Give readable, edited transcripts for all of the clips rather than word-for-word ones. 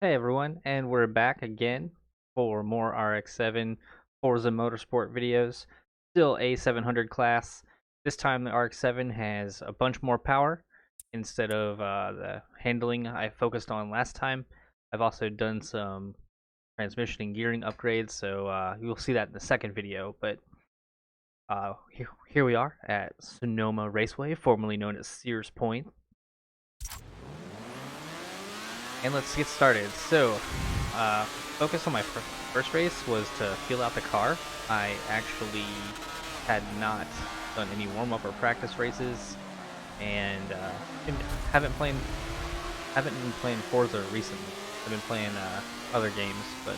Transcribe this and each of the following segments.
Hey everyone, and we're back again for more RX7 Forza Motorsport videos. Still a 700 class. This time the RX7 has a bunch more power instead of the handling I focused on last time. I've also done some transmission and gearing upgrades, so you'll see that in the second video. But here we are at Sonoma Raceway, formerly known as Sears Point. And let's get started. So, focus on my first race was to feel out the car. I actually had not done any warm-up or practice races, and haven't played haven't been playing Forza recently. I've been playing other games, but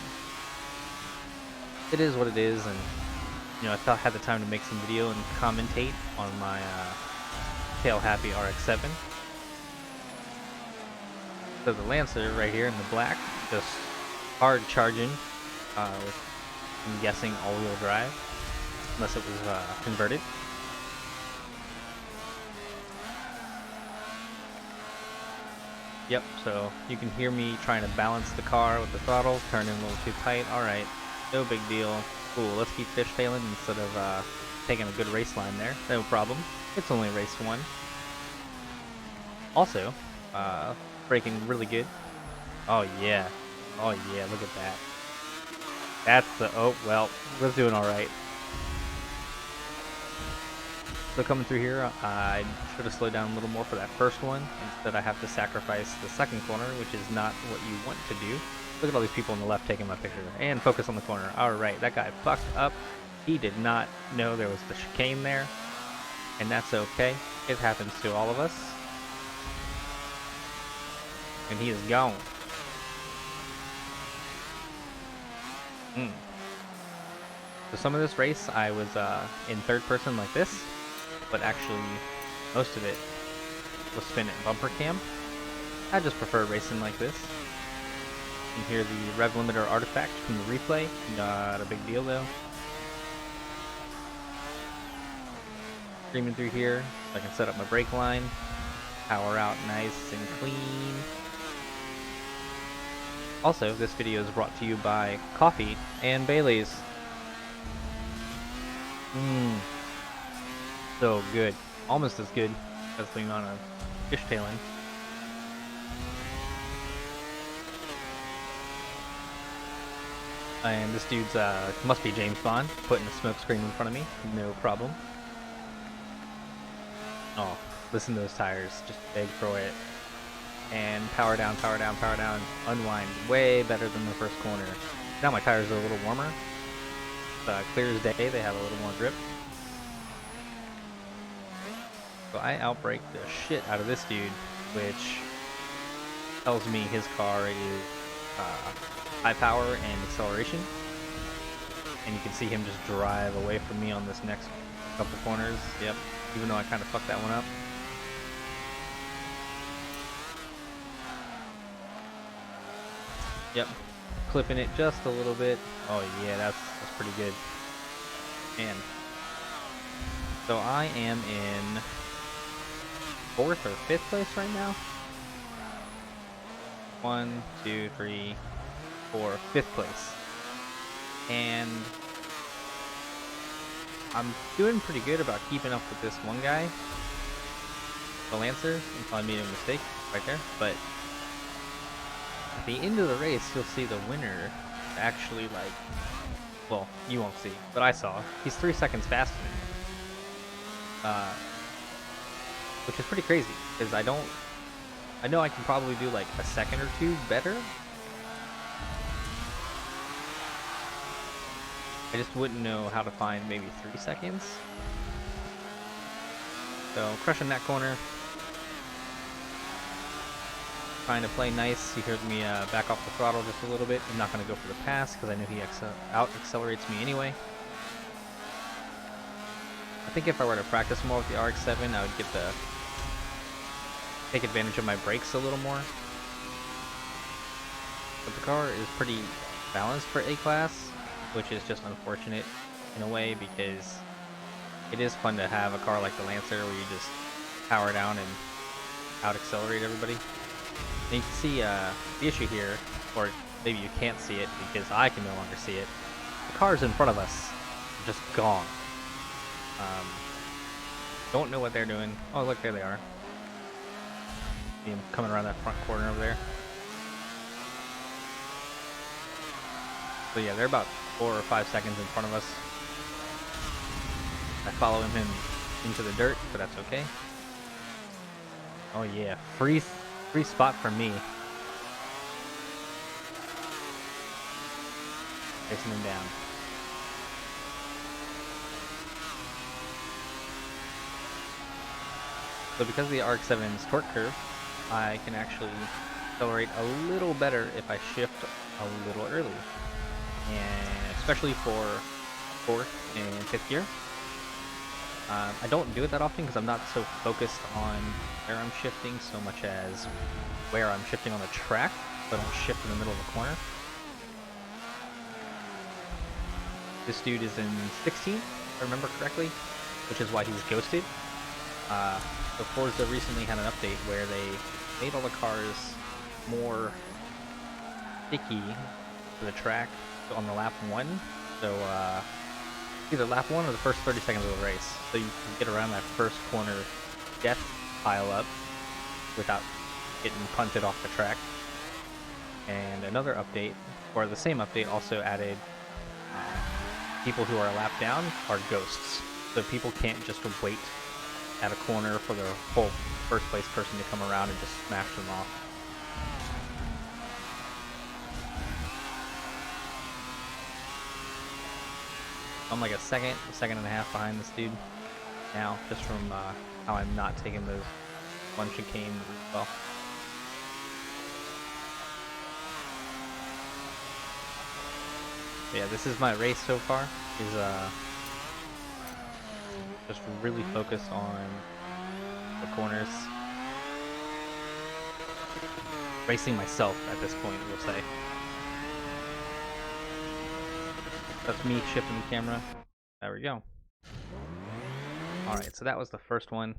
it is what it is. And I thought I had the time to make some video and commentate on my tail happy RX7. So the Lancer right here in the black, just hard charging with, I'm guessing, all-wheel drive, unless it was converted. Yep, so you can hear me trying to balance the car with the throttle, turning a little too tight. Alright, no big deal. Cool, let's keep fishtailing instead of taking a good race line there. No problem. It's only race one. Also, braking really good. Oh yeah. Oh yeah, look at that. That's the, oh, well, we're doing alright. So coming through here, I should have slowed down a little more for that first one. Instead, I have to sacrifice the second corner, which is not what you want to do. Look at all these people on the left taking my picture. And focus on the corner. Alright, that guy fucked up. He did not know there was the chicane there. And that's okay. It happens to all of us. And he is gone. So some of this race, I was in third person like this, but actually most of it was spin at bumper cam. I just prefer racing like this. You can hear the rev limiter artifact from the replay. Not a big deal though. Screaming through here, so I can set up my brake line. Power out nice and clean. Also, this video is brought to you by Coffee and Bailey's. So good. Almost as good as the amount of fishtailing. And this dude's, must be James Bond, putting a smoke screen in front of me. No problem. Oh, listen to those tires. Just beg for it. And power down, power down, power down. Unwind. Way better than the first corner. Now my tires are a little warmer. Clear as day, they have a little more grip. So I outbrake the shit out of this dude, which tells me his car is high power and acceleration. And you can see him just drive away from me on this next couple corners. Yep, even though I kind of fucked that one up. Yep, clipping it just a little bit. Oh yeah, that's pretty good. Man. So I am in 4th or 5th place right now. 1, 2, 3, 4, 5th place. And I'm doing pretty good about keeping up with this one guy. The Lancer. I'm probably made a mistake right there, but at the end of the race, you'll see the winner actually, like, well, you won't see, but I saw. He's 3 seconds faster than me. Which is pretty crazy, because I know I can probably do like a second or two better. I just wouldn't know how to find maybe 3 seconds. So, crushing that corner. Trying to play nice. You heard me back off the throttle just a little bit. I'm not going to go for the pass because I know he out-accelerates me anyway. I think if I were to practice more with the RX7, I would take advantage of my brakes a little more. But the car is pretty balanced for A-Class, which is just unfortunate in a way because it is fun to have a car like the Lancer where you just power down and out-accelerate everybody. And you can see the issue here, or maybe you can't see it because I can no longer see it. The cars in front of us are just gone. Don't know what they're doing. Oh, look, there they are. See them coming around that front corner over there. So yeah, they're about 4 or 5 seconds in front of us. I follow him into the dirt, but that's okay. Oh yeah, free spot for me. Chasing him down. So because of the RX7's torque curve, I can actually accelerate a little better if I shift a little early. And especially for 4th and 5th gear. I don't do it that often because I'm not so focused on where I'm shifting so much as where I'm shifting on the track, so I don't shift in the middle of the corner. This dude is in 16th, if I remember correctly, which is why he's ghosted. So Forza recently had an update where they made all the cars more sticky to the track on the lap 1. So either lap 1 or the first 30 seconds of the race. So you can get around that first corner death pile up without getting punted off the track. And another update, or the same update, also added people who are a lap down are ghosts. So people can't just wait at a corner for the whole first place person to come around and just smash them off. I'm like a second and a half behind this dude now, just from how I'm not taking those one chicane well. Yeah, this is my race so far. Is just really focused on the corners. Racing myself at this point, we'll say. That's me shifting the camera. There we go. Alright, so that was the first one.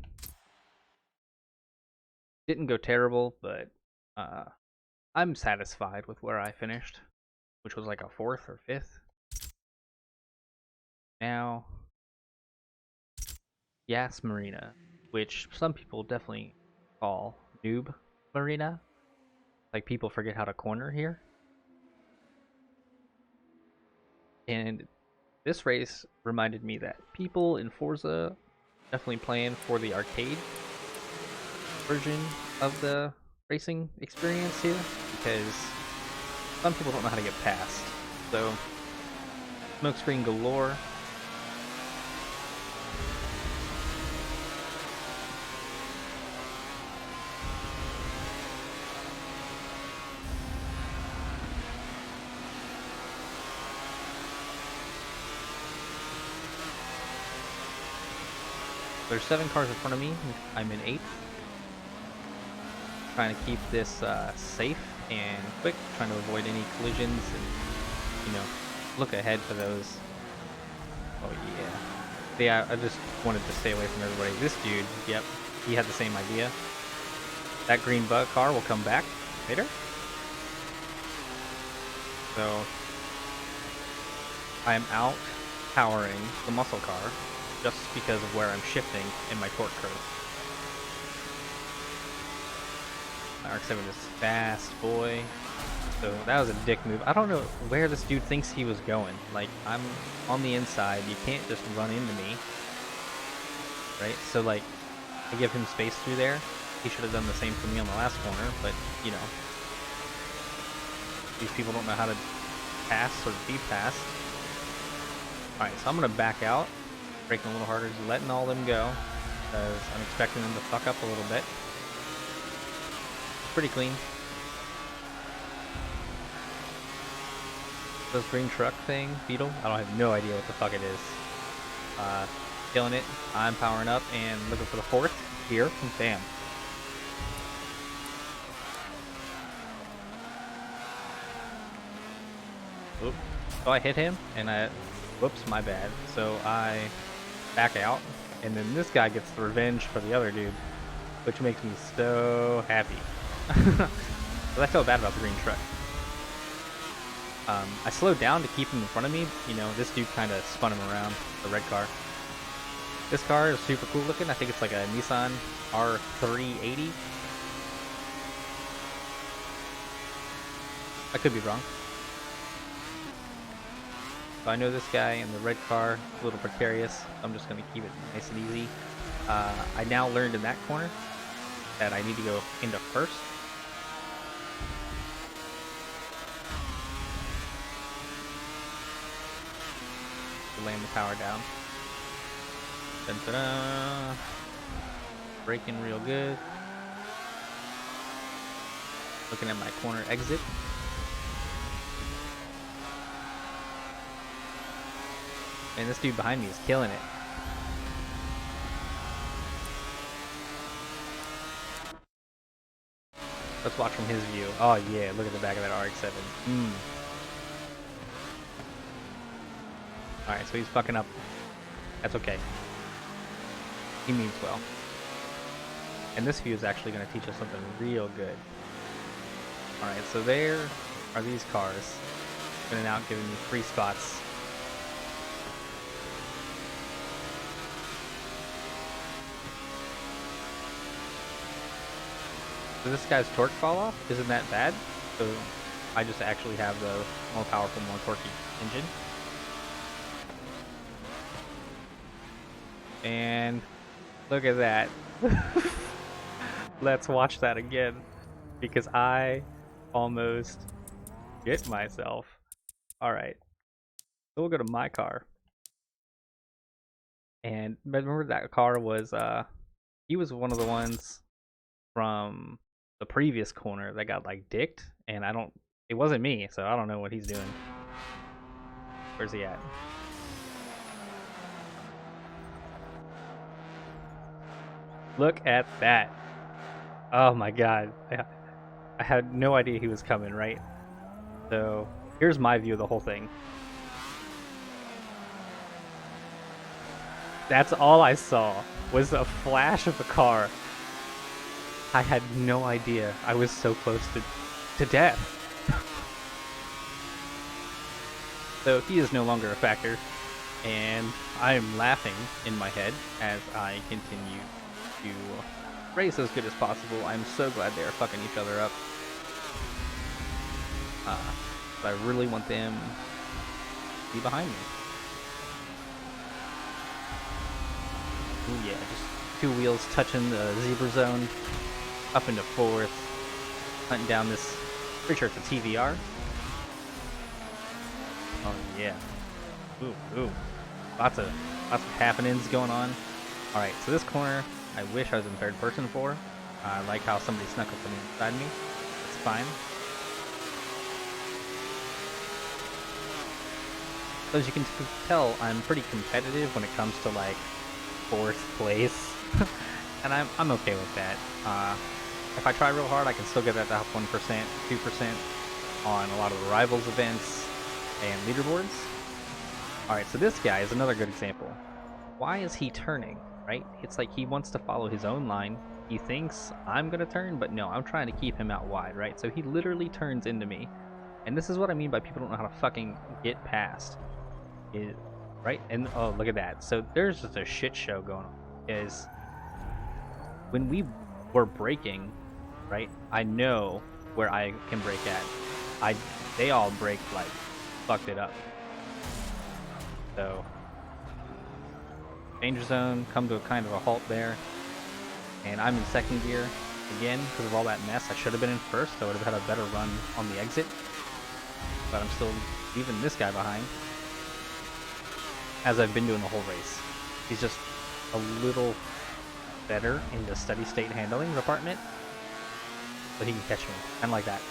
Didn't go terrible, but I'm satisfied with where I finished, which was like a 4th or 5th. Now, Gas Marina, which some people definitely call Noob Marina. Like, people forget how to corner here. And this race reminded me that people in Forza definitely playing for the arcade version of the racing experience here, because some people don't know how to get past. So, smokescreen galore. There's 7 cars in front of me. I'm in 8th. Trying to keep this safe and quick, trying to avoid any collisions and, you know, look ahead for those. Oh yeah. Yeah, I just wanted to stay away from everybody. This dude, yep, he had the same idea. That green bug car will come back later. So I am out powering the muscle car just because of where I'm shifting in my torque curve. My RX7 is fast, boy. So that was a dick move. I don't know where this dude thinks he was going. Like, I'm on the inside. You can't just run into me. Right? So, like, I give him space through there. He should have done the same for me on the last corner, but, you know. These people don't know how to pass or be passed. Alright, so I'm going to back out. Braking a little harder, just letting all them go. Because I'm expecting them to fuck up a little bit. Pretty clean. This green truck thing, Beetle, I don't have no idea what the fuck it is. Killing it. I'm powering up and looking for the 4th here. Bam. Oop. So I hit him and whoops, my bad. So I back out, and then this guy gets the revenge for the other dude, which makes me so happy. But I felt bad about the green truck. I slowed down to keep him in front of me. You know, this dude kind of spun him around, the red car. This car is super cool looking. I think it's like a Nissan R380. I could be wrong. So I know this guy in the red car, a little precarious. I'm just going to keep it nice and easy. I now learned in that corner that I need to go into first. Laying the power down. Dun, dun, dun. Braking real good. Looking at my corner exit. And this dude behind me is killing it. Let's watch from his view. Oh yeah, look at the back of that RX7. Alright, so he's fucking up. That's okay. He means well. And this view is actually going to teach us something real good. Alright, so there are these cars. Spinning out, giving me free spots. So this guy's torque fall off isn't that bad. So I just actually have the more powerful, more torquey engine. And look at that. Let's watch that again, because I almost hit myself. Alright, so we'll go to my car. And remember that car was, he was one of the ones from the previous corner that got like dicked, and it wasn't me, so I don't know what he's doing. Where's he at? Look at that. Oh my god. I had no idea he was coming, right? So, here's my view of the whole thing. That's all I saw, was a flash of a car. I had no idea I was so close to death. So he is no longer a factor, and I am laughing in my head as I continue to race as good as possible. I'm so glad they are fucking each other up. But I really want them to be behind me. Ooh, yeah, just two wheels touching the zebra zone, up into fourth, hunting down this, pretty sure it's a TVR. Oh yeah. Ooh. Lots of happenings going on. Alright, so this corner, I wish I was in third person for. I like how somebody snuck up on me inside me. It's fine. So as you can tell, I'm pretty competitive when it comes to like fourth place. And I'm okay with that. If I try real hard, I can still get that 1%, 2% on a lot of the rivals events and leaderboards. Alright, so this guy is another good example. Why is he turning, right? It's like he wants to follow his own line. He thinks I'm gonna turn, but no, I'm trying to keep him out wide, right? So he literally turns into me. And this is what I mean by people don't know how to fucking get past. Right? And oh, look at that. So there's just a shit show going on. Is when we were braking, right? I know where I can brake at. They all brake like fucked it up. So danger zone, come to a kind of a halt there, and I'm in second gear again because of all that mess. I should have been in first, so I would have had a better run on the exit, but I'm still leaving this guy behind, as I've been doing the whole race. He's just a little better in the steady state handling department, so he can catch me, kind of like that.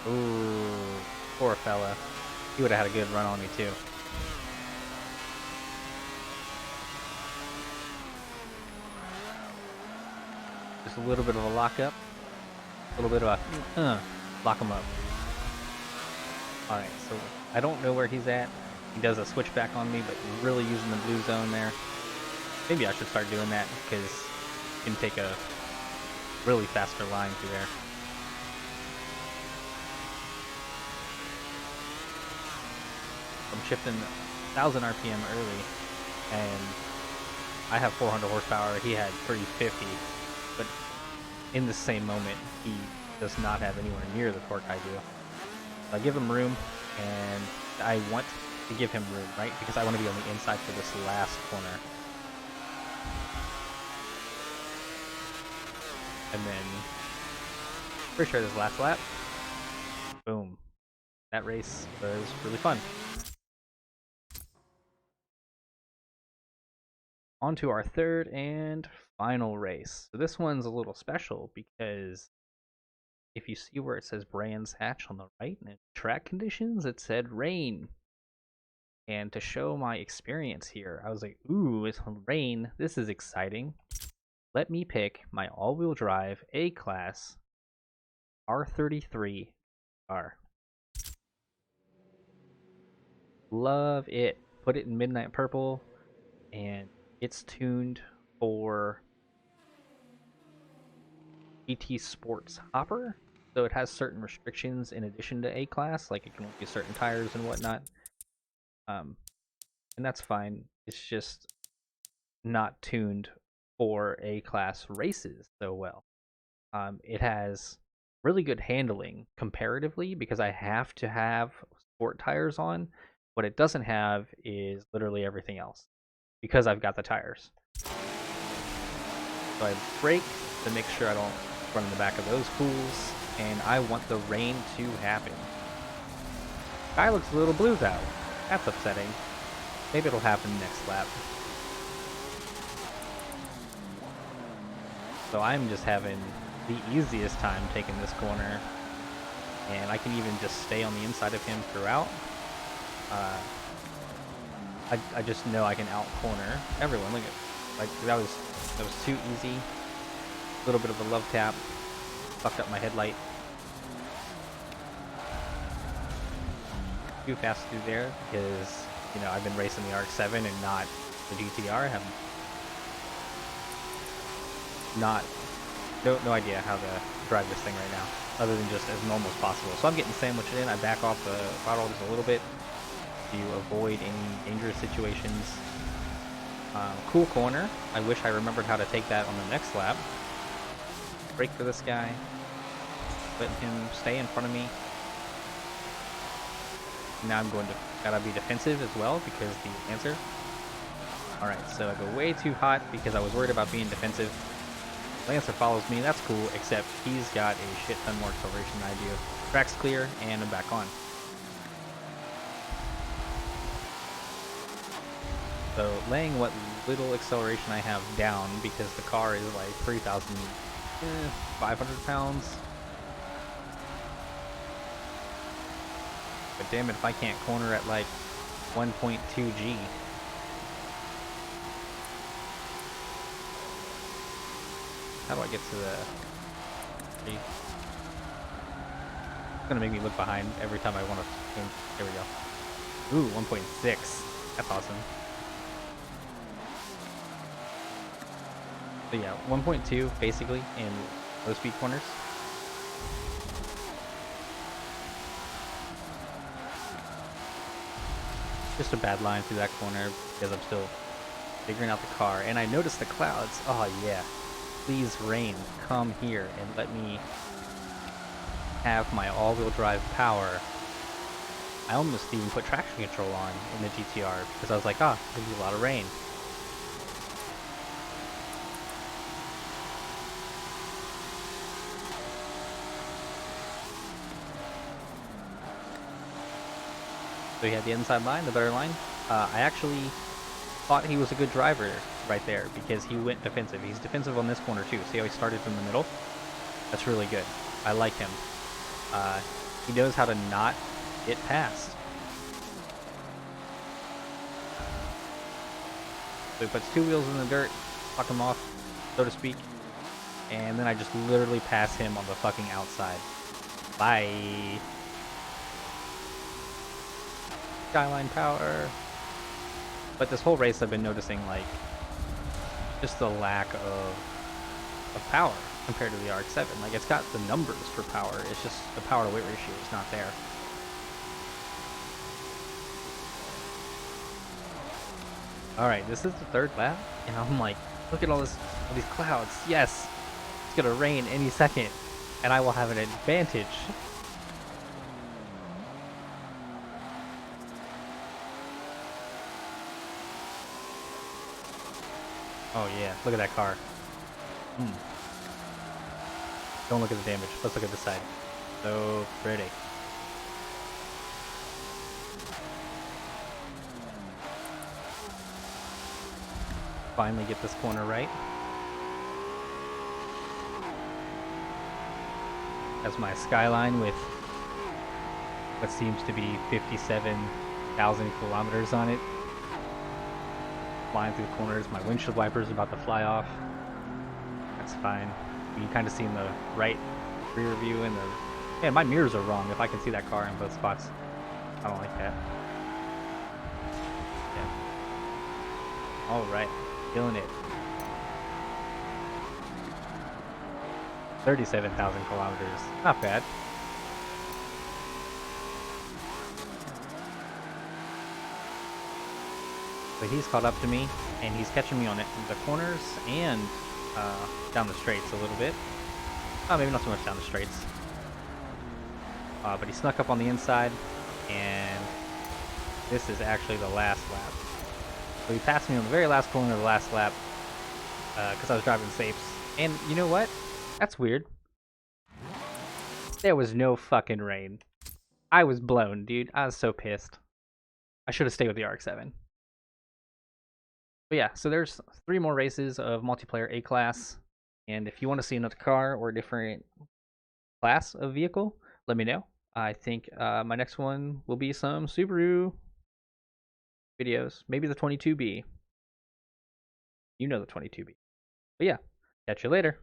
Ooh, poor fella. He would have had a good run on me too. Just a little bit of a lockup. A little bit of a lock him up. Alright, so I don't know where he's at. He does a switchback on me, but really using the blue zone there. Maybe I should start doing that because you can take a really faster line through there. I'm shifting 1,000 RPM early, and I have 400 horsepower. He had 350, but in the same moment, he does not have anywhere near the torque I do. So I give him room, and I want to give him room, right? Because I want to be on the inside for this last corner. And then, for sure, this last lap, boom. That race was really fun. On to our third and final race. So this one's a little special because if you see where it says Brands Hatch on the right and track conditions, it said rain. And to show my experience here, I was like, ooh, it's rain. This is exciting. Let me pick my all-wheel drive A-Class R33 car. Love it. Put it in midnight purple, and it's tuned for GT Sports Hopper. So it has certain restrictions in addition to A-Class, like it can only use certain tires and whatnot. And that's fine. It's just not tuned for A-Class races so well. It has really good handling comparatively because I have to have sport tires on. What it doesn't have is literally everything else because I've got the tires. So I brake to make sure I don't run in the back of those fools, and I want the rain to happen. Sky looks a little blue though. That's upsetting. Maybe it'll happen next lap. So I'm just having the easiest time taking this corner, and I can even just stay on the inside of him throughout. I just know I can out corner everyone. Look at, like, that was too easy. A little bit of a love tap, fucked up my headlight. Too fast through there because, you know, I've been racing the RX7 and not the GTR. I have no idea how to drive this thing right now, other than just as normal as possible. So I'm getting sandwiched in. I back off the throttle just a little bit to avoid any dangerous situations. Cool corner. I wish I remembered how to take that on the next lap. Brake for this guy. Letting him stay in front of me. Now I'm gotta be defensive as well because the answer. Alright, so I go way too hot because I was worried about being defensive. Lancer follows me, that's cool, except he's got a shit ton more acceleration than I do. Track's clear, and I'm back on. So laying what little acceleration I have down because the car is like 3,500 pounds. But damn it if I can't corner at like 1.2 G. How do I get to the... It's gonna make me look behind every time I want to... There we go. Ooh, 1.6. That's awesome. So yeah, 1.2 basically in low speed corners. Just a bad line through that corner because I'm still figuring out the car. And I noticed the clouds. Oh yeah. Please rain, come here and let me have my all-wheel drive power. I almost even put traction control on in the GTR because I was like, ah, there's gonna be a lot of rain. So he had the inside line, the better line. I actually thought he was a good driver right there because he went defensive. He's defensive on this corner too. See how he started from the middle? That's really good. I like him. He knows how to not get past. So he puts two wheels in the dirt, fuck him off, so to speak. And then I just literally pass him on the fucking outside. Bye. Skyline power. But this whole race I've been noticing, like, just the lack of power compared to the RX7. Like, it's got the numbers for power, it's just the power to weight ratio is not there. Alright, this is the third lap, and I'm like, look at all these clouds. Yes! It's gonna rain any second, and I will have an advantage. Oh yeah, look at that car. Don't look at the damage. Let's look at this side. So pretty. Finally get this corner right. That's my skyline with what seems to be 57,000 kilometers on it. Flying through the corners. My windshield wipers are about to fly off. That's fine. You can kind of see in the right rear view and the... Man, my mirrors are wrong if I can see that car in both spots. I don't like that. Yeah. Alright. Killing it. 37,000 kilometers. Not bad. But he's caught up to me, and he's catching me on it in the corners and down the straights a little bit. Oh, maybe not so much down the straights. But he snuck up on the inside, and this is actually the last lap. So he passed me on the very last corner of the last lap because I was driving safes. And you know what? That's weird. There was no fucking rain. I was blown, dude. I was so pissed. I should have stayed with the RX7. But yeah, so there's 3 more races of multiplayer A-Class. And if you want to see another car or a different class of vehicle, let me know. I think my next one will be some Subaru videos. Maybe the 22B. You know the 22B. But yeah, catch you later.